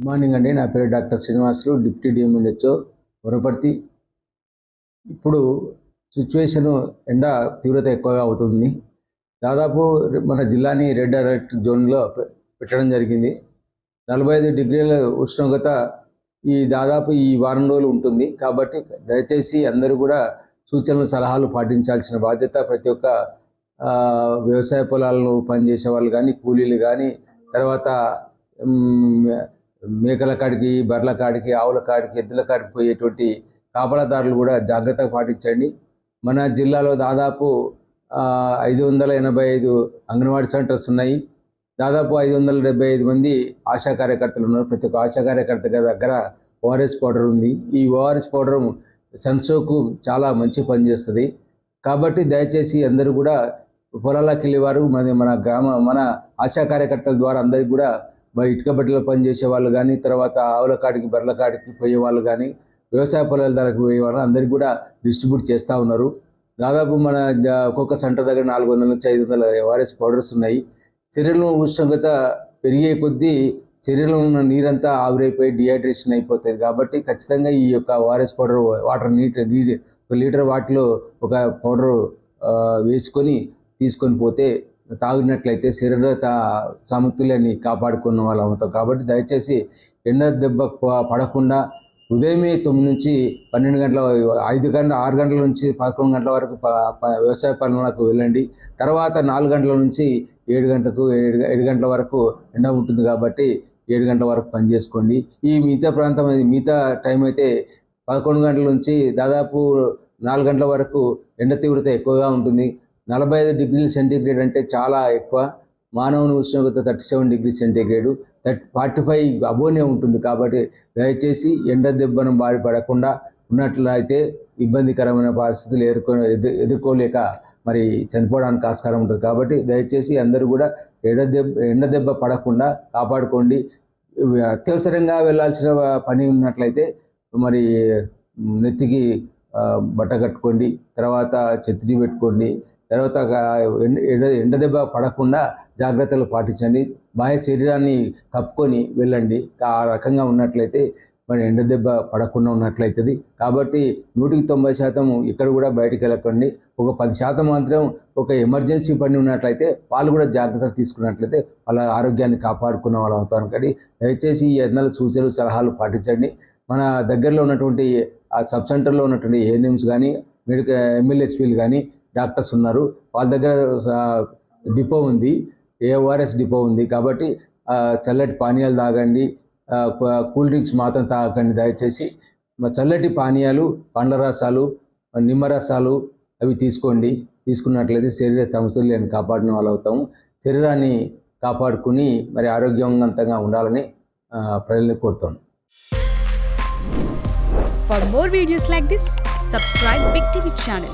Good morning అండి. నా పేరు doctor Srinivasulu, deputy DMHO Wanaparthy. ఇప్పుడు సిచ్యువేషను ఎండ తీవ్రత ఎక్కువగా అవుతుంది. దాదాపు మన జిల్లాని రెడ్ అలర్ట్ జోన్లో పెట్టడం జరిగింది. 45 డిగ్రీల ఉష్ణోగ్రత దాదాపు ఈ వారం రోజులు ఉంటుంది. కాబట్టి దయచేసి అందరూ కూడా సూచనలు సలహాలు పాటించాల్సిన బాధ్యత ప్రతి ఒక్క వ్యవసాయ పొలాలను పనిచేసే వాళ్ళు కానీ, కూలీలు కానీ, తర్వాత మేకల కాడికి, బర్రెల కాడికి, ఆవుల కాడికి, ఎద్దుల కాడికి పోయేటువంటి కాపలాదారులు కూడా జాగ్రత్తగా పాటించండి. మన జిల్లాలో దాదాపు 585 అంగన్వాడీ సెంటర్స్ ఉన్నాయి. దాదాపు 575 మంది ఆశా కార్యకర్తలు ఉన్నారు. ప్రతి ఒక్క ఆశా కార్యకర్త దగ్గర ఓఆర్ఎస్ పౌడర్ ఉంది. ఈ ఓఆర్ఎస్ పౌడర్ సన్స్ట్రోక్ చాలా మంచి పనిచేస్తుంది. కాబట్టి దయచేసి అందరూ కూడా పొలాలకు వెళ్ళేవారు మన ఆశా కార్యకర్తల ద్వారా అందరికీ కూడా ఇటుక బట్టలో పనిచేసే వాళ్ళు కానీ, తర్వాత ఆవుల కాడికి, బర్రెల కాడికి పోయే వాళ్ళు కానీ, వ్యవసాయ పొలాల ధరకు పోయే వాళ్ళు అందరికీ కూడా డిస్ట్రిబ్యూట్ చేస్తూ ఉన్నారు. దాదాపు మన ఒక్కొక్క సెంటర్ దగ్గర 400 నుంచి 500 ఓఆర్ఎస్ పౌడర్స్ ఉన్నాయి. శరీరంలో ఉష్ణోగ్రత పెరిగే కొద్దీ శరీరంలో ఉన్న నీరంతా ఆవిరైపోయి డిహైడ్రేషన్ అయిపోతుంది. కాబట్టి ఖచ్చితంగా ఈ యొక్క ఓఆర్ఎస్ పౌడర్ వాటర్ లీటర్ వాటిలో ఒక పౌడర్ వేసుకొని తీసుకొని పోతే తాగినట్లయితే శరీర సమతుల్యాన్ని కాపాడుకున్న వాళ్ళు అవుతాం. కాబట్టి దయచేసి ఎండ దెబ్బ పడకుండా ఉదయమే 9 నుంచి 12 గంటల, 6 గంటల నుంచి 11 గంటల వరకు వ్యవసాయ పనులకు వెళ్ళండి. తర్వాత 4 గంటల నుంచి 7 గంటల వరకు ఎండ ఉంటుంది. కాబట్టి 7 గంటల వరకు పని చేసుకోండి. ఈ మిగతా టైం అయితే 11 గంటల నుంచి దాదాపు 4 గంటల వరకు ఎండ తీవ్రత ఎక్కువగా ఉంటుంది. 45 డిగ్రీల సెంటీగ్రేడ్ అంటే చాలా ఎక్కువ. మానవుని ఉష్ణోగ్రత 37 డిగ్రీ సెంటీగ్రేడు, 45 అబోనే ఉంటుంది. కాబట్టి దయచేసి ఎండ దెబ్బను బారి పడకుండా ఉన్నట్లయితే ఇబ్బందికరమైన పరిస్థితులు ఎదుర్కోలేక మరి చనిపోవడానికి ఆస్కారం ఉంటుంది. కాబట్టి దయచేసి అందరూ కూడా ఎండ దెబ్బ పడకుండా కాపాడుకోండి. అత్యవసరంగా వెళ్ళాల్సిన పని ఉన్నట్లయితే మరి నెత్తికి బట్ట కట్టుకోండి, తర్వాత ఛత్రి పెట్టుకోండి, తర్వాత ఎండ దెబ్బ పడకుండా జాగ్రత్తలు పాటించండి. బాహ్య శరీరాన్ని కప్పుకొని వెళ్ళండి. ఆ రకంగా ఉన్నట్లయితే మరి ఎండ దెబ్బ పడకుండా ఉన్నట్లయితుంది. కాబట్టి 100% ఇక్కడ కూడా బయటికి వెళ్ళకండి. ఒక 10% మాత్రం ఒక ఎమర్జెన్సీ పని ఉన్నట్లయితే వాళ్ళు కూడా జాగ్రత్తలు తీసుకున్నట్లయితే వాళ్ళ ఆరోగ్యాన్ని కాపాడుకున్న వాళ్ళు అవుతాను. కానీ దయచేసి ఈ ఎండల సూచనలు సలహాలు పాటించండి. మన దగ్గరలో ఉన్నటువంటి ఆ సబ్ సెంటర్లో ఉన్నటువంటి ఏఎన్ఎంస్ కానీ, MLHPలు కానీ డాక్టర్స్ ఉన్నారు. వాళ్ళ దగ్గర డిపో ఉంది, ఓఆర్ఎస్ డిపో ఉంది. కాబట్టి చల్లటి పానీయాలు తాగండి, కూల్ డ్రింక్స్ మాత్రం తాగకండి. దయచేసి చల్లటి పానీయాలు, పండ్ల రసాలు, నిమ్మరసాలు అవి తీసుకోండి. తీసుకున్నట్లయితే శరీర సమతుల్యాన్ని కాపాడిన వాళ్ళు అవుతాము. శరీరాన్ని కాపాడుకుని మరి ఆరోగ్యవంతంగా ఉండాలని ప్రజల్ని కోరుతాను. For more videos like this, subscribe Big TV channel.